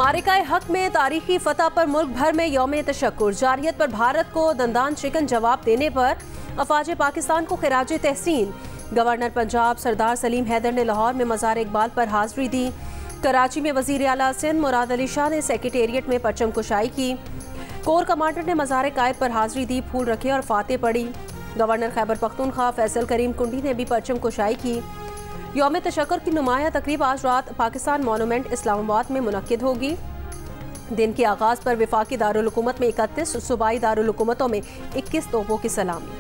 मारिकाए हक में तारीखी फतह पर मुल्क भर में यौम तशक्कुर। जारहियत पर भारत को दंदान चिकन जवाब देने पर अफवाज पाकिस्तान को खिराज तहसीन। गवर्नर पंजाब सरदार सलीम हैदर ने लाहौर में मज़ार इकबाल पर हाजिरी दी। कराची में वज़ीर आला सिंध मुराद अली शाह ने सेक्रेटेरिएट में परचम कुशाई की। कोर कमांडर ने मज़ार कायद पर हाजिरी दी, फूल रखे और फातेह पढ़ी। गवर्नर खैबर पख्तूनख्वा फैसल करीम कुंडी ने भी परचम कुशाई की। यौम तशक्कुर की नुमाया तकरीब आज रात पाकिस्तान मॉन्यूमेंट इस्लामाबाद में मुनक्किद होगी। दिन के आगाज़ पर वफाकी दारुल हुकूमत में 31, सूबाई दारुल हुकूमतों में 21 तोपों की सलामी।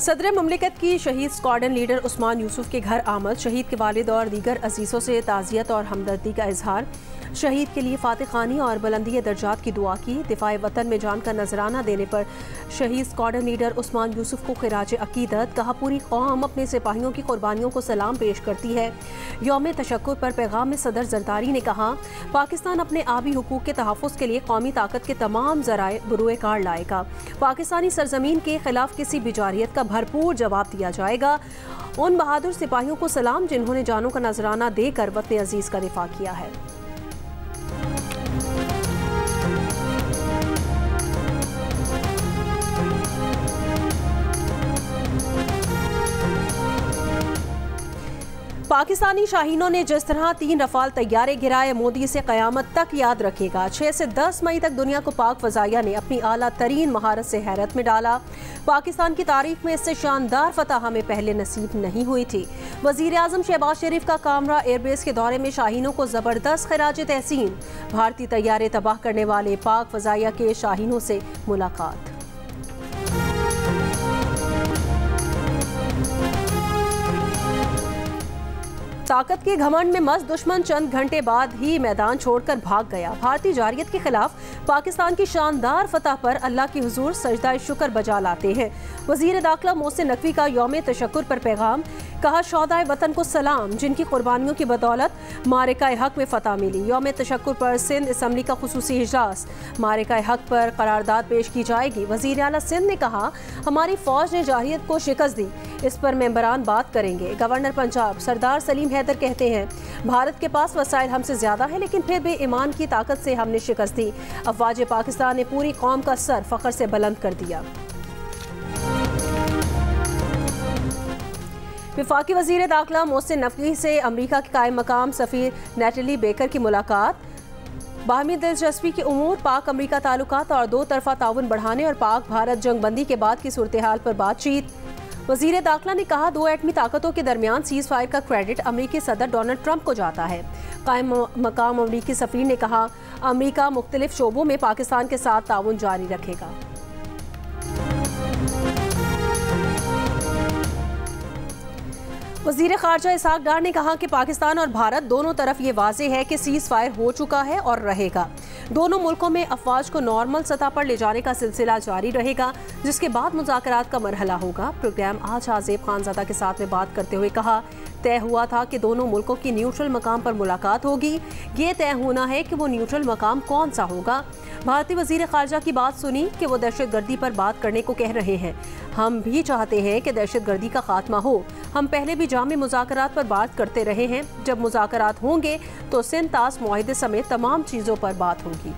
सदर मुमलिकत की शहीद स्क्वाड्रन लीडर उस्मान यूसुफ के घर आमद। शहीद के वालिद और दीगर अजीज़ों से ताज़ियत और हमदर्दी का इजहार। शहीद के लिए फातिह खानी और बुलंदी दर्जात की दुआ की। दिफाए वतन में जान का नजराना देने पर शहीद स्क्वाड्रन लीडर उस्मान यूसुफ को खिराज अकीदत। कहा, पूरी कौम अपने सिपाहियों की कुर्बानियों को सलाम पेश करती है। यौम तशक्कुर पर पैगाम में सदर जरदारी ने कहा, पाकिस्तान अपने आबी हुकूक के तहफ़्फ़ुज़ के लिए कौमी ताकत के तमाम ज़राए बुरुए कार लाएगा। पाकिस्तानी सरजमीन के खिलाफ किसी भी जारहियत का भरपूर जवाब दिया जाएगा। उन बहादुर सिपाहियों को सलाम जिन्होंने जानों का नजराना देकर वतन अजीज का दिफा किया है। पाकिस्तानी शाहीनों ने जिस तरह 3 रफाल तैयारे गिराए, मोदी से क़यामत तक याद रखेगा। 6 से 10 मई तक दुनिया को पाक फ़ज़ाइया ने अपनी आला तरीन महारत से हैरत में डाला। पाकिस्तान की तारीख में इससे शानदार फतह हमें पहले नसीब नहीं हुई थी। वज़ीर आज़म शहबाज शरीफ का कामरा एयरबेस के दौरे में शाहीनों को ज़बरदस्त खिराज तहसीन। भारतीय तैयारे तबाह करने वाले पाक फ़ज़ाइया के शाहीनों से मुलाकात। ताकत के घमंड में मस्त दुश्मन चंद घंटे बाद ही मैदान छोड़कर भाग गया। भारतीय जारहियत के खिलाफ पाकिस्तान की शानदार फतह पर अल्लाह की हुजूर सजदा शुक्र बजा लाते हैं। वज़ीर दाखिला मोहसिन नकवी का यौम तशक्कुर पर पैगाम। कहा, शौहदाए वतन को सलाम जिनकी कुर्बानियों की बदौलत मारिकाए हक में फतह मिली। यौम तशक्कुर पर सिंध असम्बली का खुसूसी इजलास। मारिकाए हक पर करारदाद पेश की जाएगी। वज़ीर आला सिंध ने कहा, हमारी फौज ने जारहियत को शिकस्त दी, इस पर मेंबरान बात करेंगे। गवर्नर पंजाब सरदार सलीम हैदर कहते हैं, भारत के पास वसाइल हमसे ज्यादा है, लेकिन फिर भी ईमान की ताकत से हमने शिकस्त दी। अफवाज पाकिस्तान ने पूरी कौम का सर फख्र से बुलंद कर दिया। वफाकी वज़ीर दाखिला मोहसिन नकवी से अमरीका के कायम मकाम सफ़ीर नेटली बेकर की मुलाकात। बाहमी दिलचस्पी के उमूर, पाक अमरीका ताल्लुकात और 2 तरफ़ा ताउन बढ़ाने और पाक भारत जंग बंदी के बाद की सूरत हाल पर बातचीत। वज़ीर दाखिला ने कहा, 2 एटमी ताकतों के दरमियान सीज़ फायर का क्रेडिट अमरीकी सदर डोनाल्ड ट्रंप को जाता है। कायम मकाम अमरीकी सफ़ीर ने कहा, अमरीका मुख्तलिफ शोबों में पाकिस्तान के साथ ताउन जारी रखेगा। वज़ीर ख़ारजा इसहाक़ डार ने कहा कि पाकिस्तान और भारत दोनों तरफ ये वाज़ेह है कि सीज़ फायर हो चुका है और रहेगा। दोनों मुल्कों में अफवाज को नॉर्मल सतह पर ले जाने का सिलसिला जारी रहेगा, जिसके बाद मुज़ाकरात का मरहला होगा। प्रोग्राम आज आज़ेब खानज़ादा के साथ में बात करते हुए कहा, तय हुआ था कि दोनों मुल्कों की न्यूट्रल मकाम पर मुलाकात होगी। ये तय होना है कि वो न्यूट्रल मकाम कौन सा होगा। भारतीय वज़ीर ख़ारजा की बात सुनी कि वो दहशतगर्दी पर बात करने को कह रहे हैं। हम भी चाहते हैं कि दहशतगर्दी का खात्मा हो। हम पहले भी जामे मुज़ाकरात पर बात करते रहे हैं। जब मुज़ाकरात होंगे तो सिंध तास मुआहिदे समेत तमाम चीज़ों पर बात होगी।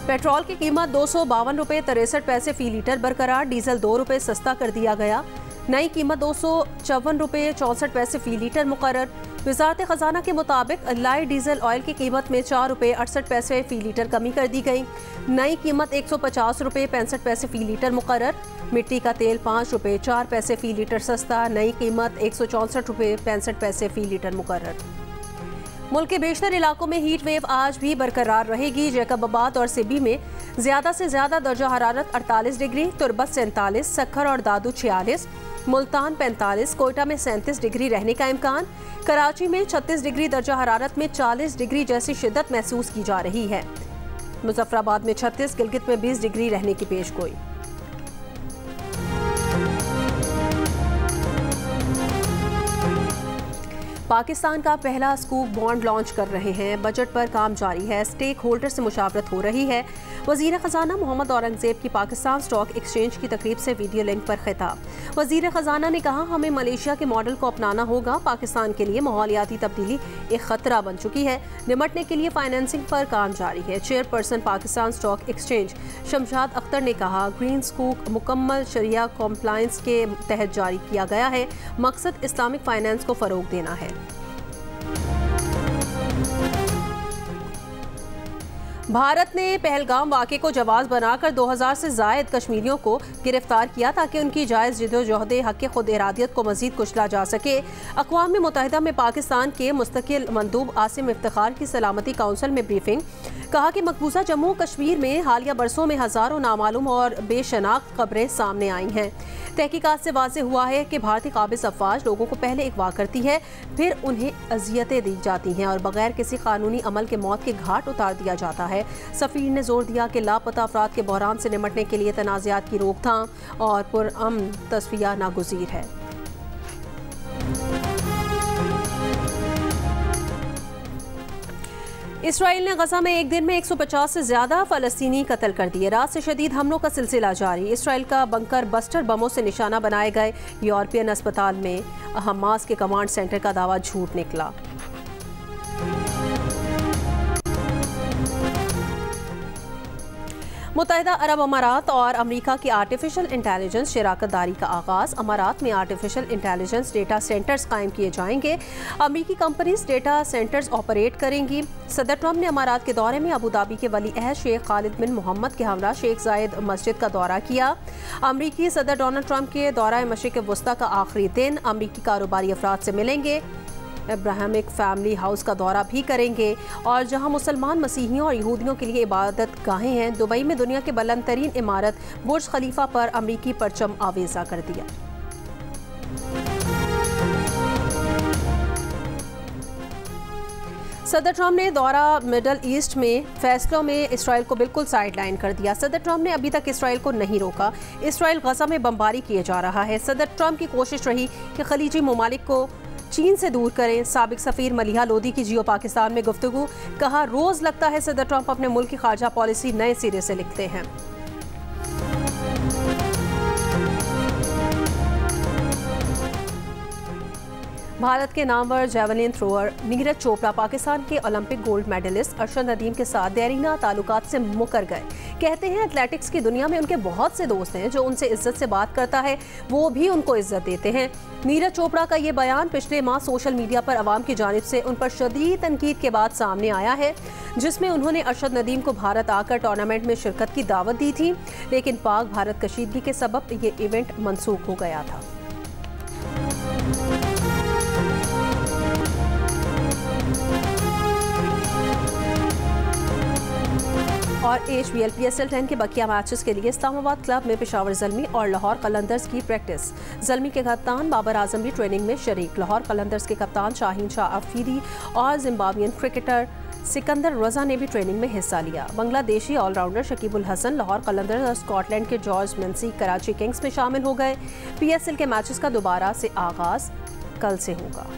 पेट्रोल की कीमत 252 रुपये 63 पैसे फी लीटर बरकरार। डीजल 2 रुपये सस्ता कर दिया गया। नई कीमत 254 रुपये 64 पैसे फी लीटर मुकर्रर। वज़ारत ख़जाना के मुताबिक लाइट डीजल ऑयल की कीमत में 4 रुपये 68 पैसे फी लीटर कमी कर दी गई। नई कीमत 150 रुपये 65 पैसे फी लीटर मुकर्रर। मिट्टी का तेल 5 रुपये 4 पैसे फी लीटर सस्ता। नई कीमत 164 रुपये 65 पैसे फी लीटर मुकर्रर। मुल्क के बेशतर इलाकों में हीट वेव आज भी बरकरार रहेगी। जैकबाबाद और सिबी में ज़्यादा से ज़्यादा दर्जा हरारत 48 डिग्री, तुरबत 47, सक्खर और दादू 46, मुल्तान 45, कोयटा में 37 डिग्री रहने का इम्कान। कराची में 36 डिग्री दर्जा हरारत में 40 डिग्री जैसी शिद्दत महसूस की जा रही है। मुजफ्फराबाद में 36, गिलगित में 20 डिग्री रहने की पेशगोई। पाकिस्तान का पहला स्कूप बॉन्ड लॉन्च कर रहे हैं। बजट पर काम जारी है, स्टेक होल्डर से मुशावरत हो रही है। वजीर खजाना मोहम्मद औरंगजेब की पाकिस्तान स्टॉक एक्सचेंज की तकरीब से वीडियो लिंक पर खिताब। वजीर खजाना ने कहा, हमें मलेशिया के मॉडल को अपनाना होगा। पाकिस्तान के लिए माहौलियाती तब्दीली एक खतरा बन चुकी है। निमटने के लिए फाइनेंसिंग पर काम जारी है। Chairperson Pakistan stock exchange Shamshad Akhtar ने कहा, ग्रीन स्कूप मुकम्मल शरिया कॉम्प्लायंस के तहत जारी किया गया है। मकसद इस्लामिक फाइनेंस को फरोग देना है। भारत ने पहलगाम वाक़े को जवाज़ बनाकर 2000 से ज़ायद कश्मीरियों को गिरफ्तार किया ताकि उनकी जायज़ जिद्दोजहद हक़ खुद इरादियत को मज़ीद कुचला जा सके। अक़वाम मुत्तहिदा में पाकिस्तान के मुस्तकिल मंदूब आसिम इफ्तिखार की सलामती काउंसिल में ब्रीफिंग। कहा कि मकबूजा जम्मू कश्मीर में हालिया बरसों में हज़ारों नामालूम और बेशनाख्त खबरें सामने आई हैं। तहकीकात से वाज़ेह हुआ है कि भारतीय काबिज़ अफवाज लोगों को पहले अगवा करती है, फिर उन्हें अजियतें दी जाती हैं और बगैर किसी कानूनी अमल के मौत के घाट उतार दिया जाता है। सफ़ीर ने जोर दिया कि लापता अफराद के बहरान से निमटने के लिए तनाज़ात की रोकथाम और पुरअमन तस्फिया नागुज़ीर है। इसराइल ने गजा में एक दिन में 150 से ज़्यादा फ़लस्तीनी कत्ल कर दिए। रात से शदीद हमलों का सिलसिला जारी। इसराइल का बंकर बस्टर बमों से निशाना बनाए गए यूरोपियन अस्पताल में हमास के कमांड सेंटर का दावा झूठ निकला। मुत्तहिदा अरब अमारात और अमेरिका की आर्टिफिशियल इंटेलिजेंस शराकतदारी का आगाज़। अमारात में आर्टिफिशियल इंटेलिजेंस डेटा सेंटर्स कायम किए जाएंगे। अमेरिकी कंपनीज डेटा सेंटर्स ऑपरेट करेंगी। सदर ट्रंप ने अमारात के दौरे में अबू धाबी के वली अहद शेख खालिद बिन मोहम्मद के हमरा शेख जायद मस्जिद का दौरा किया। अमेरिकी सदर डोनाल्ड ट्रंप के दौरा मशरिक़ वस्ता का आखिरी दिन। अमेरिकी कारोबारी अफराद से मिलेंगे। अब्राहमिक फैमिली हाउस का दौरा भी करेंगे और जहां मुसलमान मसीहियों और यहूदियों के लिए इबादत गाहें हैं। दुबई में दुनिया के बुलंद तरीन इमारत बुर्ज खलीफा पर अमरीकी परचम आवेजा कर दिया। सदर ट्रंप ने दौरा मिडल ईस्ट में फैसलों में इसराइल को बिल्कुल साइडलाइन कर दिया। सदर ट्रंप ने अभी तक इसराइल को नहीं रोका। इसराइल गजा में बमबारी किए जा रहा है। सदर ट्रंप की कोशिश रही कि खलीजी ममालिक को चीन से दूर करें। साबिक सफ़ीर मलिहा लोधी की जियो पाकिस्तान में गुफ्तगू। कहा, रोज़ लगता है सदर ट्रंप अपने मुल्क की खारजा पॉलिसी नए सिरे से लिखते हैं। भारत के नामवर जैवलिन थ्रोअर नीरज चोपड़ा पाकिस्तान के Olympic gold medallist Arshad Nadeem के साथ देरीना ताल्लुकात से मुकर गए। कहते हैं एथलेटिक्स की दुनिया में उनके बहुत से दोस्त हैं जो उनसे इज्जत से बात करता है, वो भी उनको इज्जत देते हैं। नीरज चोपड़ा का ये बयान पिछले माह सोशल मीडिया पर अवाम की जानिब से उन पर शदीद तनकीद के बाद सामने आया है, जिसमें उन्होंने अरशद नदीम को भारत आकर टूर्नामेंट में शिरकत की दावत दी थी, लेकिन पाक भारत कशीदगी के सबब ये इवेंट मनसूख हो गया था। और HBL PSL 10 के बकिया मैचेस के लिए इस्लामाबाद क्लब में पेशावर ज़ल्मी और लाहौर कलंदर्स की प्रैक्टिस। ज़ल्मी के कप्तान बाबर आजम भी ट्रेनिंग में शरीक। लाहौर कलंदर्स के कप्तान शाहीन शाह अफरीदी और जिम्बाब्वियन क्रिकेटर सिकंदर रजा ने भी ट्रेनिंग में हिस्सा लिया। बांग्लादेशी ऑलराउंडर शकीबुल हसन लाहौर कलंदर्स और स्कॉटलैंड के जॉर्ज मेंसी कराची किंग्स में शामिल हो गए। PSL के मैचेस का दोबारा से आगाज़ कल से होगा।